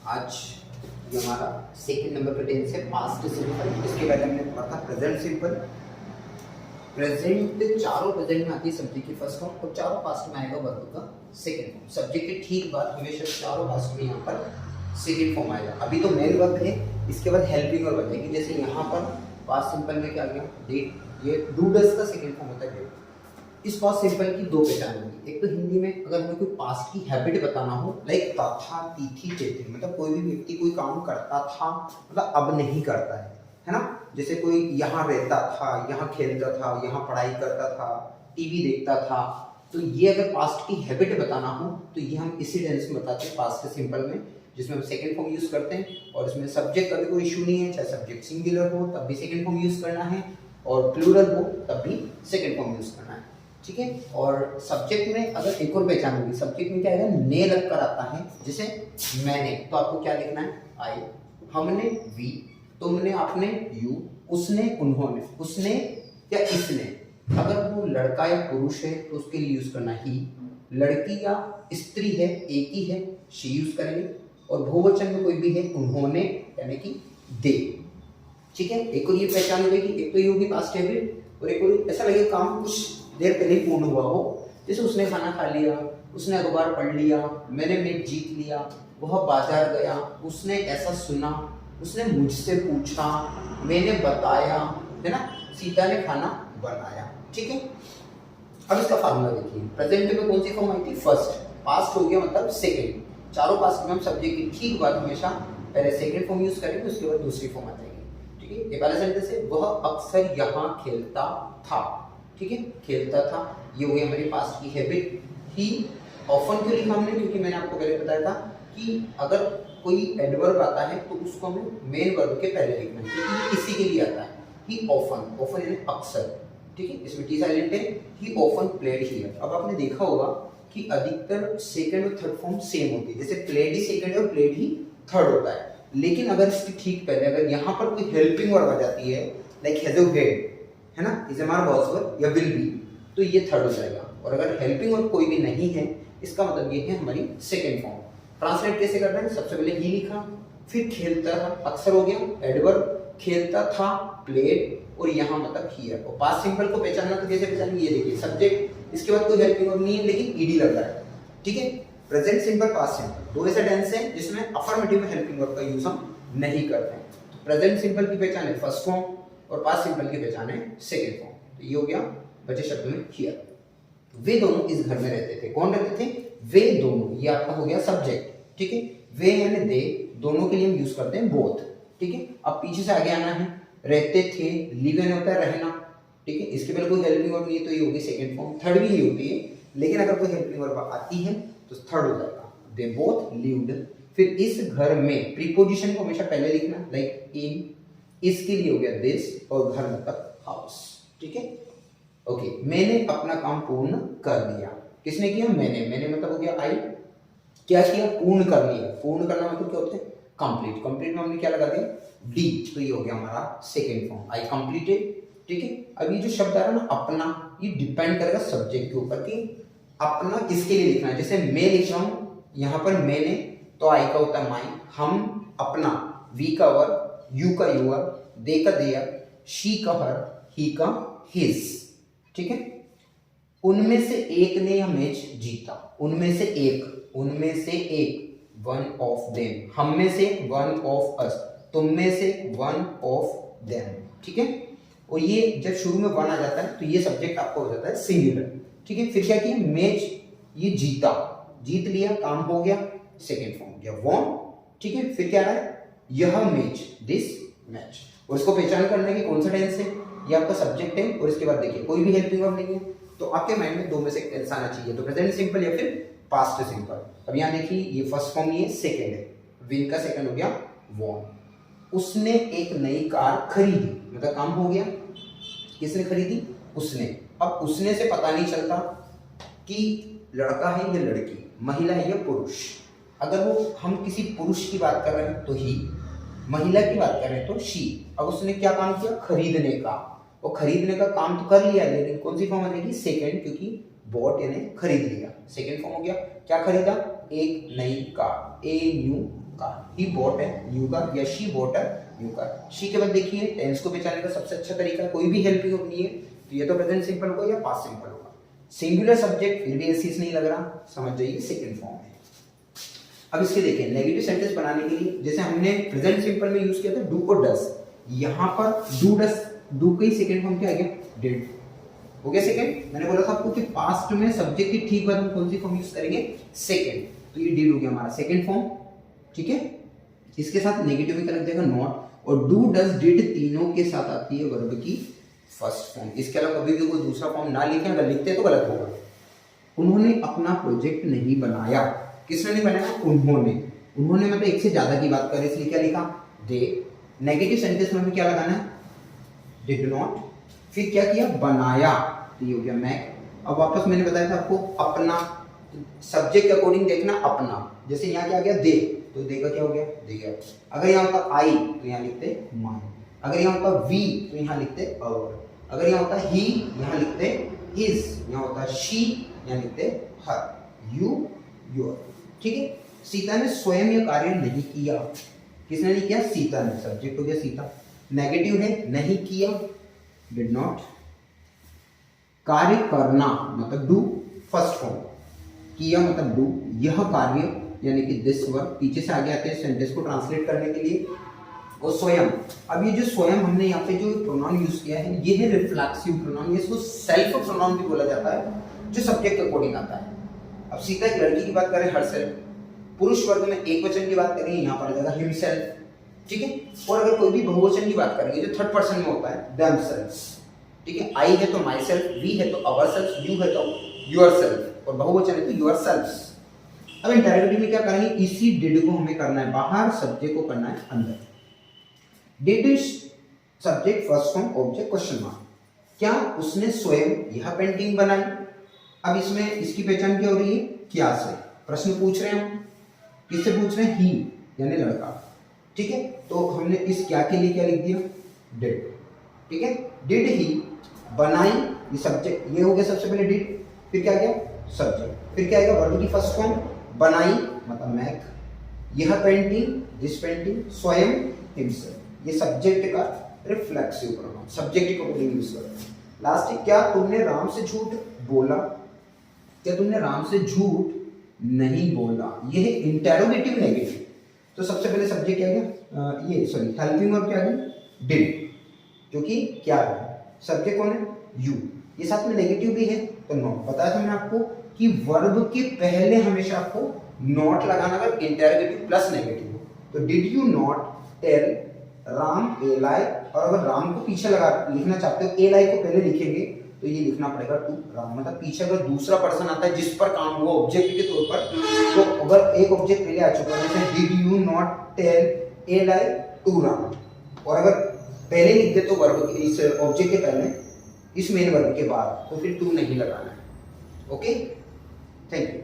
आज ये हमारा सेकंड नंबर का टेंस है पास्ट सिंपल। इसके पहले हमने पढ़ा था प्रेजेंट सिंपल। प्रेजेंट चारों प्रेजेंट में आती है सब्जेक्ट की फर्स्ट फॉर्म और चारों पास्ट में आएगा वर्ब का सेकंड फॉर्म। सब्जेक्ट की ठीक बात हमेशा चारों पास्ट में यहाँ पर सेकंड फॉर्म आएगा। अभी तो मेन वर्ब है, इसके बाद हेल्पिंग वर्ब आएगी। जैसे यहाँ पर पास्ट सिंपल में क्या गया, डिड, ये डू डज का सेकंड फॉर्म होता है डिड। इस पास्ट सिंपल की दो पहचान होगी। एक तो हिंदी में अगर हमें कोई पास्ट की हैबिट बताना हो, लाइक था, थी, थे, मतलब कोई भी व्यक्ति कोई काम करता था मतलब अब नहीं करता है ना। जैसे कोई यहाँ रहता था, यहाँ खेलता था, यहाँ पढ़ाई करता था, टीवी देखता था, तो ये अगर पास्ट की हैबिट बताना हो तो ये हम इसी टेंस में बताते हैं पास्ट सिंपल में, जिसमें हम सेकंड फॉर्म यूज करते हैं। और इसमें सब्जेक्ट का भी कोई इशू नहीं है, चाहे सब्जेक्ट सिंगुलर हो तब भी सेकंड फॉर्म यूज करना है और प्लूरल हो तब भी सेकंड फॉर्म यूज करना है, ठीक है। और सब्जेक्ट में अगर एक और पहचान होगी, सब्जेक्ट में क्या है, ने लग कर आता है। जैसे मैंने, तो आपको क्या लिखना है, आई, हमने वी, तुमने आपने यू, उसने उन्होंने, उसने या इसने। अगर वो लड़का या पुरुष है तो उसके लिए यूज करना ही, लड़की या स्त्री है, एक ही है, शी यूज करेंगे। और बहुवचन में कोई भी है, उन्होंने यानी कि दे, ठीक है। एक और ये पहचान हो जाएगी, एक तो ये होगी पास्ट हैबिट और एक और ऐसा लगेगा काम कुछ देर पहले ही पूर्ण हुआ हो। जैसे उसने खाना खा लिया, उसने अखबार पढ़ लिया, मैंने मैच जीत लिया, वह बाजार गया, उसने ऐसा सुना, उसने मुझसे पूछा, मैंने बताया, है ना, सीता ने खाना बनाया, ठीक है। अब इसका फार्मूला देखिए, प्रेजेंट में कौन सी फॉर्म आई थी, फर्स्ट। पास्ट हो गया मतलब सेकंड। चारों पास्ट में हम सब्जेक्ट की ठीक बात हमेशा पहले सेकंड फॉर्म यूज करेंगे, उसके बाद दूसरी फॉर्म आ जाएगी, ठीक है। ये पहला सेंटेंस है, वह अक्सर यहाँ खेलता था, ठीक है, खेलता था। ये हो गई हमारी पास्ट की हैबिट। ही ऑफन क्यों लिखा हमने, क्योंकि मैंने आपको पहले बताया था कि अगर कोई एडवर्ब आता है तो उसको हमें मेन वर्ब के पहले लिखना है, क्योंकि इसी के लिए आता है। ही ऑफन, ऑफन यानी अक्सर, ठीक है, इसमें टी साइलेंट है। ही ऑफन प्लेड हियर। अब आपने देखा होगा कि अधिकतर सेकंड और थर्ड फॉर्म सेम होती है, जैसे प्लेड ही सेकंड और प्लेड ही थर्ड होता है। लेकिन अगर इसके ठीक पहले अगर यहाँ पर कोई हेल्पिंग वर्ब आ जाती है, लाइक हैज अ हेड, है ना, इज हमारा बॉस वर्ब या विल बी, तो ये थर्ड हो जाएगा। और अगर हेल्पिंग वर्ब कोई भी नहीं है, इसका मतलब ये है हमारी सेकंड फॉर्म। ट्रांसलेट कैसे करते हैं, सबसे पहले ही लिखा, फिर खेलता था, अक्सर हो गया एडवर्ब, खेलता था प्लेड, और यहाँ मतलब हियर। और पास्ट सिंपल को पहचानना तो कैसे पहचानेंगे, ये देखिए, सब्जेक्ट, इसके बाद कोई हेल्पिंग वर्ब नहीं है लेकिन ईडी लग रहा है, ठीक है। प्रेजेंट सिंपल, पास्ट सिंपल, दो ऐसे टेंस हैं जिसमें अफर्मेटिव में हेल्पिंग वर्ब का यूज हम नहीं करते हैं। तो प्रेजेंट सिंपल की पहचान है फर्स्ट फॉर्म और पास्ट सिंपल की पहचान है सेकंड फॉर्म। तो ये हो गया बचे शब्द में हियर। वे दोनों इस घर में रहते थे। कौन रहते थे, वे दोनों, ये आपका हो गया सब्जेक्ट, ठीक है। वे यानी दे, दोनों के लिए हम यूज करते हैं बोथ, ठीक है। अब पीछे से आगे आना है, रहते थे, लिव इन होता है रहना, ठीक है। इसके पहले कोई हेल्पिंग वर्ब नहीं है तो ये होगी सेकंड फॉर्म। थर्ड भी ये होती है, लेकिन अगर कोई हेल्पिंग वर्ब आती है तो थर्ड हो जाएगा। They both lived. फिर इस घर में, प्रीपोजिशन को हमेशा पहले लिखना, लाइक इन, इसके लिए हो गया दिस, और घर मतलब हाउस, ठीक है। ओके, मैंने अपना काम पूर्ण कर लिया। किसने किया, मैंने, मैंने मतलब हो गया आई। क्या किया, पूर्ण कर लिया। पूर्ण करना मतलब क्या होता है, कंप्लीट। कंप्लीट में हमने क्या लगा दिया, डी, तो ये हो गया हमारा सेकंड फॉर्म, आई कंप्लीटेड, ठीक है। अब ये जो शब्द आ रहा है ना अपना, ये डिपेंड करेगा सब्जेक्ट के ऊपर कि अपना किसके लिए लिखना है। जैसे मैं लिख रहा हूं यहाँ पर मैंने, तो आई का होता है माई, हम अपना, वी का वर्ब, यू का यूर, दे का देयर, शी का हर, ही का हिज, ठीक है। उनमें से एक ने यह मैच जीता। उनमें से एक, उनमें से एक, वन ऑफ देम, हम में से वन ऑफ अस, तुम में से वन ऑफ देम, ठीक है। और ये जब शुरू में वन आ जाता है तो ये सब्जेक्ट आपको हो जाता है सिंगुलर, ठीक है। फिर क्या किया, मैच, ये जीता, जीत लिया, काम हो गया, सेकेंड फॉर्म गया वॉन, ठीक है। फिर क्या रहा है, यह मैच, दिस मैच। और इसको पहचान करने की कौन सा टेंस है, ये आपका सब्जेक्ट है। और इसके बाद देखिए कोई भी हेल्पिंग वर्ब नहीं है, तो आपके माइंड में दो में से टेंस आना चाहिए, तो प्रेजेंट सिंपल या फिर पास्ट सिंपल। अब यहाँ देखिए ये फर्स्ट फॉर्म, ये सेकंड है, विन का सेकंड हो गया वॉन। उसने एक नई कार खरीदी, मतलब काम हो गया। किसने खरीदी, उसने। अब उसने से पता नहीं चलता कि लड़का है या लड़की, महिला है या पुरुष। अगर वो हम किसी पुरुष की बात कर रहे हैं तो ही, महिला की बात कर रहे हैं तो शी। अब उसने क्या काम किया, खरीदने का। और खरीदने का काम तो कर लिया, लेकिन कौन सी फॉर्म आ जाएगी, सेकंड, क्योंकि बॉट यानी खरीद लिया, सेकंड फॉर्म हो गया। क्या खरीदा, एक नई car, a new car, he bought है न्यू कार या शी बॉट है न्यू कार। शी के बाद देखिए टेंस को पहचानने का सबसे अच्छा तरीका कोई भी हेल्पिंग वर्ब नहीं है तो ये तो प्रेजेंट सिंपल होगा या पास्ट सिंपल होगा। सिंगुलर सब्जेक्ट फिर भी एसिस नहीं लग रहा, समझ जाइए सेकंड फॉर्म है। अब इसके देखिए नेगेटिव सेंटेंस बनाने के लिए जैसे हमने प्रेजेंट सिंपल में यूज किया था डू और डस, यहाँ पर डू डस, डू का ही सेकंड फॉर्म क्या आ गया, डिड हो गया सेकंड। मैंने बोला था आपको कि पास्ट में सब्जेक्ट की ठीक बाद में कौन सी फॉर्म यूज करेंगे, सेकंड, तो ये डिड हो गया हमारा सेकंड फॉर्म, ठीक है। इसके साथ नेगेटिव में क्या लग जाएगा, नॉट, और डू डस डिड तीनों के साथ आती है वर्ब की फर्स्ट फॉर्म। इसके अलावा कभी भी कोई दूसरा फॉर्म ना लिखें, अगर लिखते तो गलत होगा। उन्होंने अपना प्रोजेक्ट नहीं बनाया, किसने नहीं बनाया, उन्होंने, उन्होंने मतलब एक से ज्यादा की बात करें इसलिए क्या लिखा, दे। नेगेटिव सेंटेंस में भी क्या लगाना है, डिड नॉट, फिर क्या किया, बनाया, तो ये हो गया मैक। अब वापस मैंने बताया था आपको अपना, सब्जेक्ट के अकॉर्डिंग देखना अपना, जैसे यहाँ क्या आ गया, दे, तो दे का क्या हो गया, दे गया। अगर यहाँ होता आई तो यहाँ लिखते माई, अगर यहाँ होता वी तो यहाँ लिखते अवर, अगर यहाँ होता ही यहाँ लिखते हिज, यहाँ होता शी यहाँ लिखते हर, यू योर, ठीक है। सीता ने स्वयं यह कार्य नहीं किया, किसने नहीं किया, सीता ने, सब्जेक्ट हो गया सीता। नेगेटिव है नहीं किया, डिड नॉट। कार्य करना मतलब डू, फर्स्ट फॉर्म, किया मतलब डू, यह कार्य यानी कि दिस वर्क, पीछे से आगे आते हैं सेंटेंस को ट्रांसलेट करने के लिए, और स्वयं। अब ये जो स्वयं हमने यहाँ पे जो प्रोनाउन यूज किया है ये है रिफ्लेक्सिव प्रोनाउन, इसको सेल्फ प्रोनाउन भी बोला जाता है जो सब्जेक्ट के अकॉर्डिंग आता है। अब सीता एक लड़की की बात करें हरसेल्फ, पुरुष वर्ग में एक वचन की बात करेंगे यहाँ पर आ जाएगा हिमसेल्फ, ठीक है। और अगर कोई भी बहुवचन की बात करेंगे जो थर्ड पर्सन में होता है देमसेल्व्स, ठीक है। आई है तो माई सेल्फ, वी है तो अवर सेल्फ, यू है तो योर सेल्फ, और बहुवचन है तो योर सेल्फ्स। अब इंटरोगेटिव में क्या करेंगे, इसी डिड को हमें करना है बाहर, सब्जेक्ट को करना है अंदर। Did subject first form object question mark, क्या उसने स्वयं यह पेंटिंग बनाई। अब इसमें इसकी पहचान क्या हो रही है, क्या से, प्रश्न पूछ रहे हैं हम, किससे पूछ रहे हैं, ही यानी लड़का, ठीक है। तो हमने इस क्या के लिए क्या लिख दिया, डिड, ठीक है। डिड ही बनाई, ये सब्जेक्ट, ये हो गया सबसे पहले डिड, फिर क्या गया सब्जेक्ट, फिर क्या आएगा वर्ब की फर्स्ट फॉर्म, बनाई मतलब मैक, यह पेंटिंग, दिस पेंटिंग, स्वयं, हिमसेल्फ, ये सब्जेक्ट का रिफ्लेक्सिव प्रोनाउन, सब्जेक्ट को यूज करते हैं। लास्ट, क्या तुमने राम से झूठ बोला, क्या तुमने राम से झूठ नहीं बोला, ये है इंटेरोगेटिव नेगेटिव। तो सबसे पहले सब्जेक्ट क्या गया, ये सॉरी हेल्पिंग वर्ब क्या गया, डिड, जो कि क्या है, सब्जेक्ट कौन है, यू, ये साथ में नेगेटिव भी है तो नॉट। बताया था मैंने आपको कि वर्ब के पहले हमेशा आपको नॉट लगाना अगर इंटेरोगेटिव प्लस नेगेटिव हो। तो did you not tell Ram a lie, और अगर राम को पीछे लगा लिखना चाहते हो, ए लाई को पहले लिखेंगे तो ये लिखना पड़ेगा टू राम, मतलब पीछे अगर दूसरा पर्सन आता है जिस पर काम हुआ ऑब्जेक्ट के तौर पर, तो अगर एक ऑब्जेक्ट पहले आ चुका है जैसे did you not tell a lie to Ram, और अगर पहले लिख दे तो वर्ब इस ऑब्जेक्ट के पहले इस मेन वर्ब के बाद, तो फिर टू नहीं लगाना है। Okay, thank you.